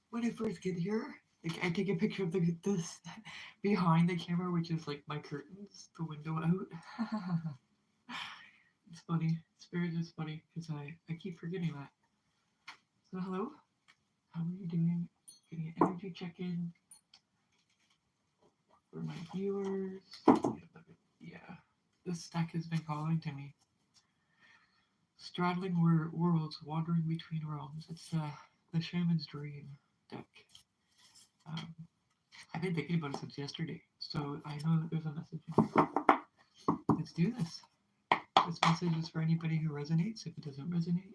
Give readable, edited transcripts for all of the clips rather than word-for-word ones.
when I first get here, like I take a picture of this behind the camera, which is like my curtains, the window out. It's funny. Spirit is funny because I keep forgetting that. So hello, how are you doing? Getting an energy check in for my viewers. Yeah, this stack has been calling to me. Straddling worlds, wandering between realms. It's the Shaman's Dream deck. Um, I've been thinking about it since yesterday, so I know that there's a message in here. Let's do this. This message is for anybody who resonates. If it doesn't resonate,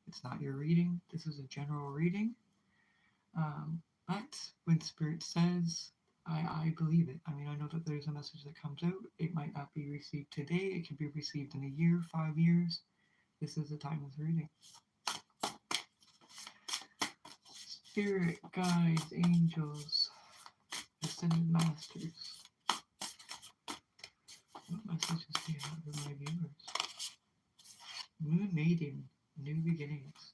it's not your reading. This is a general reading. But when Spirit says, I believe it. I mean, I know that there's a message that comes out. It might not be received today. It can be received in a year, 5 years. This is the time of reading. Spirit, guides, angels, ascended masters. What messages do you have for my viewers? Moon maiden, new beginnings.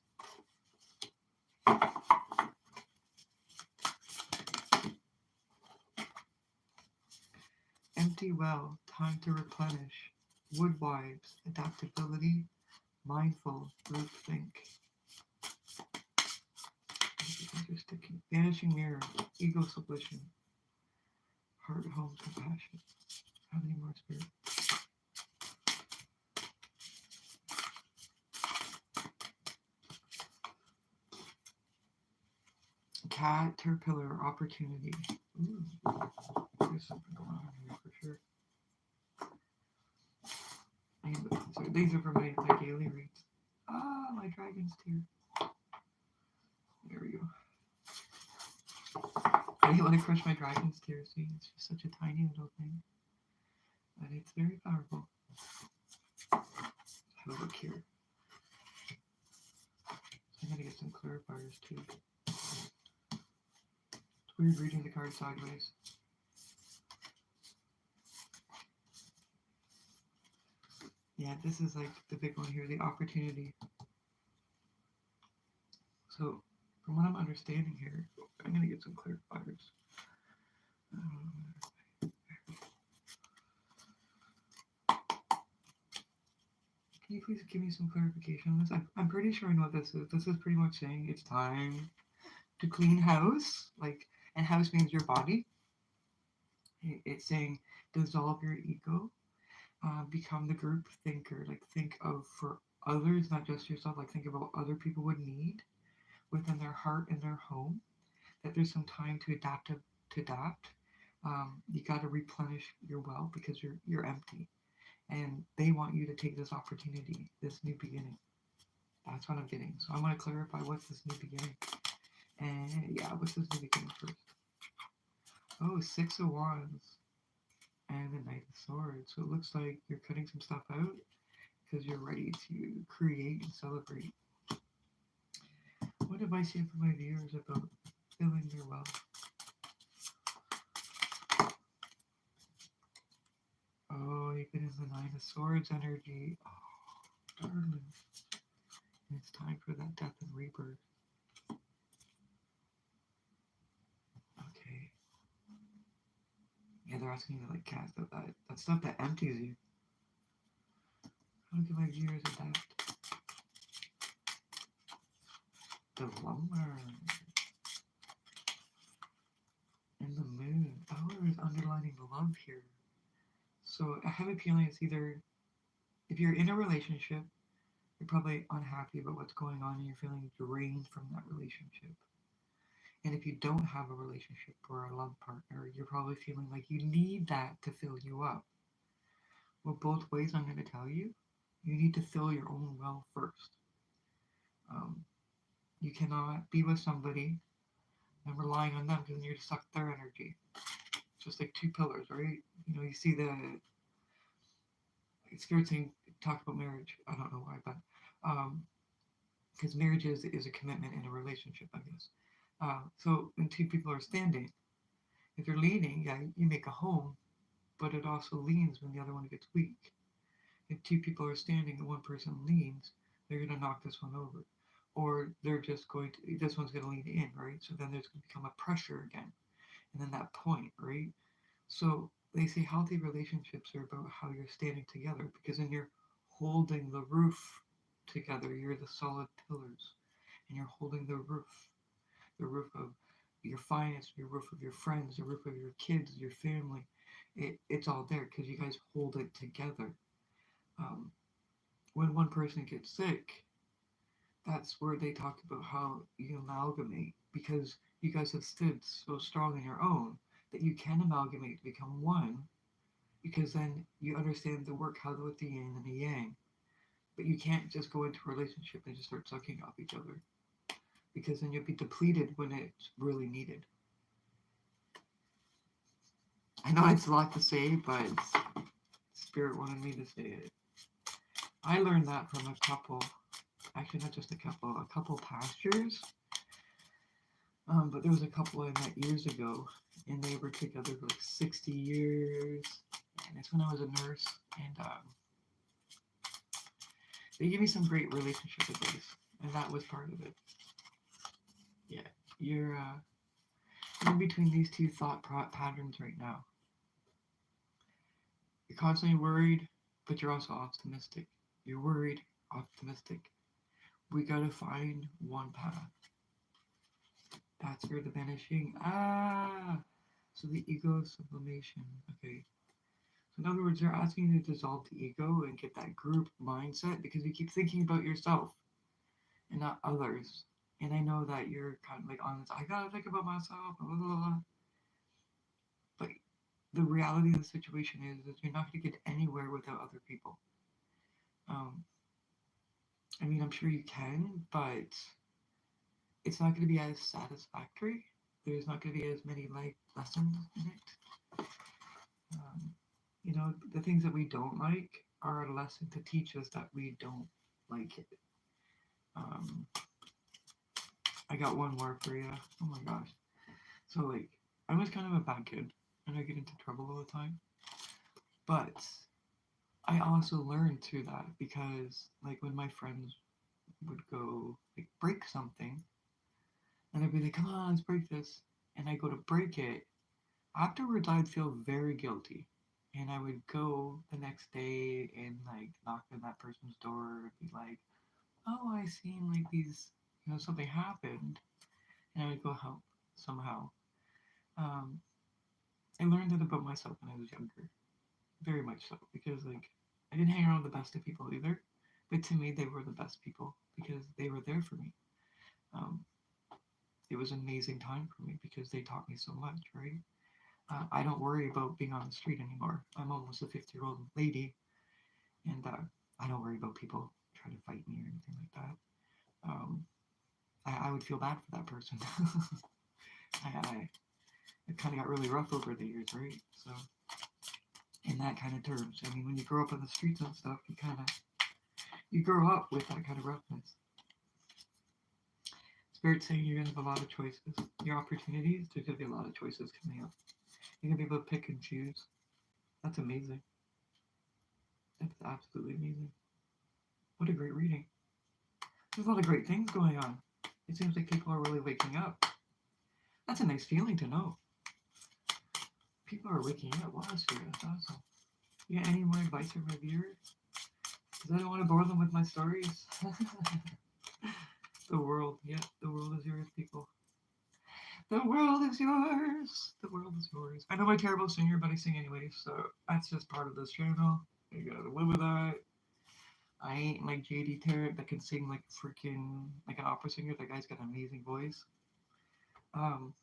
Empty well, time to replenish. Woodwives, adaptability, mindful, group think. Interesting. Vanishing mirror, ego submission, heart, home, compassion. How many more spirit? Caterpillar, opportunity. Ooh, there's something going on here for sure. So these are for my daily reads. Ah, my dragon's tear. There we go. I didn't want to crush my dragon's tear. See, it's just such a tiny little thing, but it's very powerful. Have a look here. I'm gonna get some clarifiers too. It's weird reading the card sideways. Yeah, this is like the big one here, the opportunity. So, from what I'm understanding here, I'm gonna get some clarifiers. Can you please give me some clarification on this? I'm pretty sure I know what this is. This is pretty much saying it's time to clean house. Like, and house means your body. It's saying dissolve your ego, become the group thinker. Like, think of for others, not just yourself. Like, think about what other people would need within their heart and their home. That there's some time to adapt. You got to replenish your well because you're empty, and they want you to take this opportunity, this new beginning. That's what I'm getting. So I want to clarify what's this new beginning. And yeah, what's this new beginning first? Oh, Six of Wands and the Knight of Swords. So it looks like you're cutting some stuff out because you're ready to create and celebrate. What advice do you have for my viewers about filling their well? Oh, you've been in the Nine of Swords energy. Oh, darling. And it's time for that death and rebirth. Okay. Yeah, they're asking you to like cast out that stuff that empties you. How can my viewers adapt? The lumber and the moon. Oh, there's underlining love here. So I have a feeling it's either if you're in a relationship, you're probably unhappy about what's going on and you're feeling drained from that relationship. And if you don't have a relationship or a love partner, you're probably feeling like you need that to fill you up. Well, both ways I'm going to tell you, you need to fill your own well first. Um, you cannot be with somebody and relying on them because then you're to suck their energy. Just like two pillars, right? You know, you see the Spirit saying talk about marriage. I don't know why, but because marriage is a commitment in a relationship, I guess. So when two people are standing, if you're leaning, yeah, you make a home, but it also leans when the other one gets weak. If two people are standing and one person leans, they're going to knock this one over. or they're just going to, this one's going to lean in, right? So then there's going to become a pressure again. And then that point, right? So they say healthy relationships are about how you're standing together, because then you're holding the roof together. You're the solid pillars, and you're holding the roof of your finance, your roof of your friends, the roof of your kids, your family. It's all there because you guys hold it together. Um, when one person gets sick, that's where they talk about how you amalgamate, because you guys have stood so strong on your own that you can amalgamate to become one, because then you understand the work how with the yin and the yang. But you can't just go into a relationship and just start sucking off each other, because then you'll be depleted when it's really needed. I know it's a lot to say, but Spirit wanted me to say it. I learned that from a couple, actually not just a couple pastures. But there was a couple I met years ago, and they were together for like 60 years. And it's when I was a nurse, and they gave me some great relationship advice, and that was part of it. Yeah, you're in between these two thought patterns right now. You're constantly worried, but you're also optimistic. You're worried, optimistic. We gotta find one path. That's where the vanishing. So the ego sublimation. Okay. So in other words, they're asking you to dissolve the ego and get that group mindset, because you keep thinking about yourself and not others. And I know that you're kind of like on this, I gotta think about myself, blah, blah, blah. But the reality of the situation is that you're not going to get anywhere without other people. Um, I mean, I'm sure you can, but it's not going to be as satisfactory. There's not going to be as many life lessons in it. You know, the things that we don't like are a lesson to teach us that we don't like it. Um, I got one more for you. Oh my gosh. So, like, I was kind of a bad kid, and I get into trouble all the time. But I also learned through that, because, like, when my friends would go, like, break something, and I'd be like, come on, let's break this. And I go to break it. Afterwards, I'd feel very guilty. And I would go the next day and, like, knock on that person's door and be like, oh, I seen, like, these, something happened. And I would go help somehow. Um, I learned that about myself when I was younger. Very much so. Because, like, I didn't hang around with the best of people either. But to me, they were the best people because they were there for me. Um, it was an amazing time for me because they taught me so much, right? I don't worry about being on the street anymore. I'm almost a 50-year-old lady, and I don't worry about people trying to fight me or anything like that. Um, I would feel bad for that person. It kind of got really rough over the years, right? So, in that kind of terms, I mean, when you grow up on the streets and stuff, you grow up with that kind of roughness. Spirit's saying you're gonna have a lot of choices. Your opportunities, there's gonna be a lot of choices coming up. You're gonna be able to pick and choose. That's amazing. That's absolutely amazing. What a great reading. There's a lot of great things going on. It seems like people are really waking up. That's a nice feeling to know. People are waking up. Wow, that's awesome. You got any more advice for my viewers? Because I don't want to bore them with my stories. The world, yeah, the world is yours, people. The world is yours. The world is yours. I know I'm a terrible singer, but I sing anyway, so that's just part of this channel. You gotta live with that. I ain't like JD Tarrant that can sing like freaking like an opera singer. That guy's got an amazing voice. Um,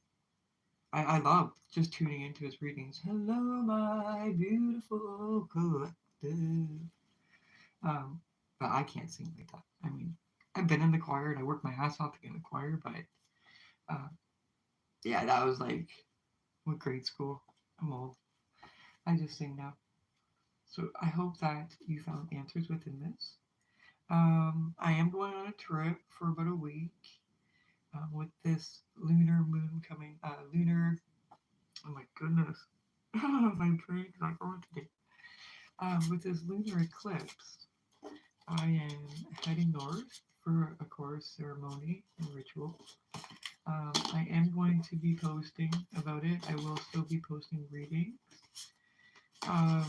I love just tuning into his readings. Hello, my beautiful collective. Um, but I can't sing like that. I mean, I've been in the choir and I worked my ass off to get in the choir, but uh, yeah, that was like what grade school. I'm old. I just sing now. So I hope that you found answers within this. I am going on a trip for about a week with this lunar moon coming. Oh my goodness. My brain's not going today. With this lunar eclipse, I am heading north for a course course ceremony and ritual. I am going to be posting about it. I will still be posting readings. I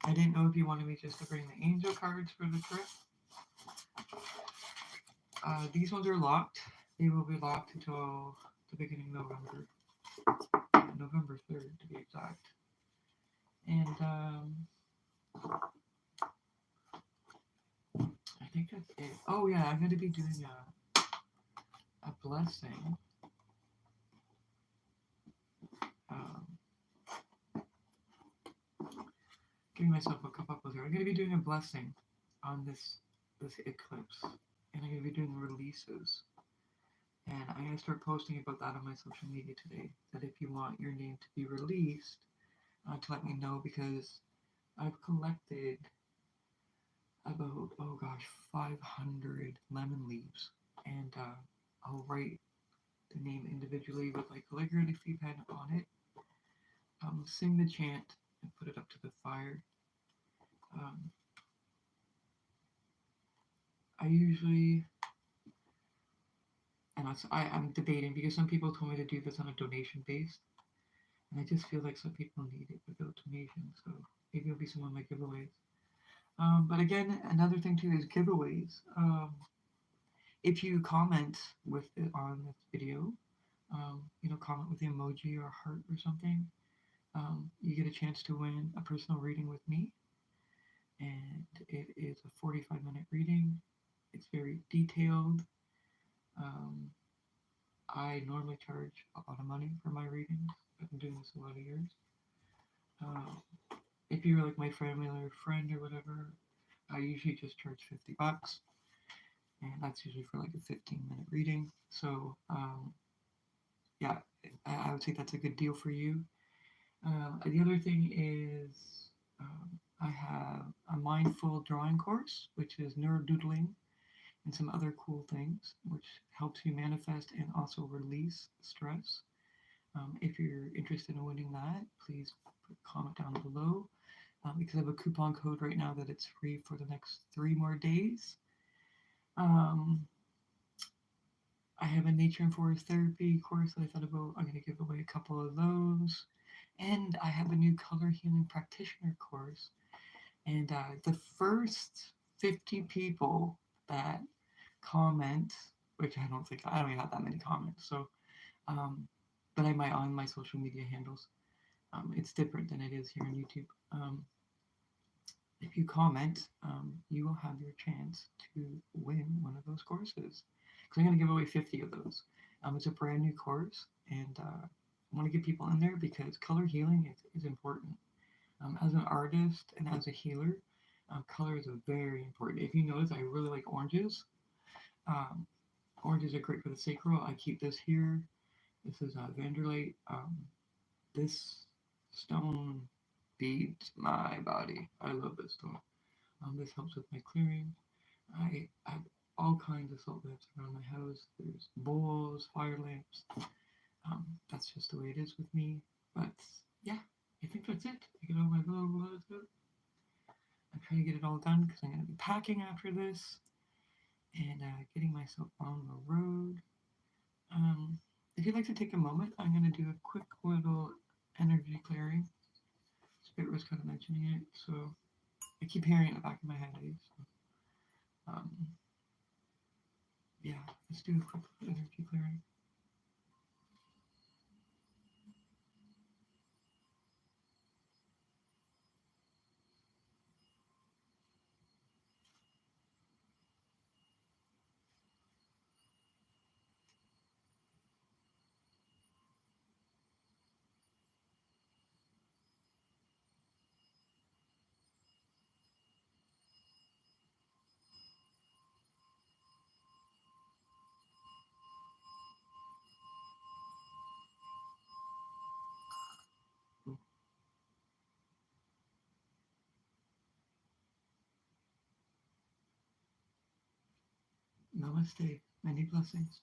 didn't know if you wanted me just to bring the angel cards for the trip. These ones are locked. They will be locked until the beginning of November. November 3rd to be exact. And I think that's it. Oh yeah, I'm going to be doing a blessing. Giving myself a cup up with her. I'm going to be doing a blessing on this eclipse, and I'm going to be doing releases. And I'm going to start posting about that on my social media today. That if you want your name to be released, to let me know, because I've collected about 500 lemon leaves, and I'll write the name individually with like calligraphy pen on it. Sing the chant and put it up to the fire. I usually, and I'm debating because some people told me to do this on a donation base, and I just feel like some people need it without donation, so maybe it'll be some of my giveaways. But again, another thing too is giveaways. If you comment with it on this video, comment with the emoji or heart or something, you get a chance to win a personal reading with me. And it is a 45-minute reading. It's very detailed. I normally charge a lot of money for my readings. I've been doing this a lot of years. If you're like my family or friend or whatever, I usually just charge $50. And that's usually for like a 15-minute reading. So, yeah, I would say that's a good deal for you. The other thing is I have a mindful drawing course, which is neurodoodling and some other cool things, which helps you manifest and also release stress. If you're interested in winning that, please put a comment down below, because I have a coupon code right now that it's free for the next 3 more days. I have a nature and forest therapy course that I thought about. I'm going to give away a couple of those. And I have a new color healing practitioner course. And the first 50 people that comment, which I don't even have that many comments. So, but I might on my social media handles. It's different than it is here on YouTube. If you comment, you will have your chance to win one of those courses. Because I'm going to give away 50 of those. It's a brand new course, and I want to get people in there because color healing is important. As an artist and as a healer, colors are very important. If you notice, I really like oranges. Oranges are great for the sacral. I keep this here. This is Vanderlite. This stone feeds my body. I love this stone. This helps with my clearing. I have all kinds of salt lamps around my house. There's bowls, fire lamps. That's just the way it is with me. But yeah, I think that's it. I get all my glow. I'm trying to get it all done because I'm going to be packing after this and getting myself on the road. If you'd like to take a moment, I'm going to do a quick little energy clearing. Spirit was kind of mentioning it, so I keep hearing it in the back of my head. Yeah, let's do a quick energy clearing. Namaste. Many blessings.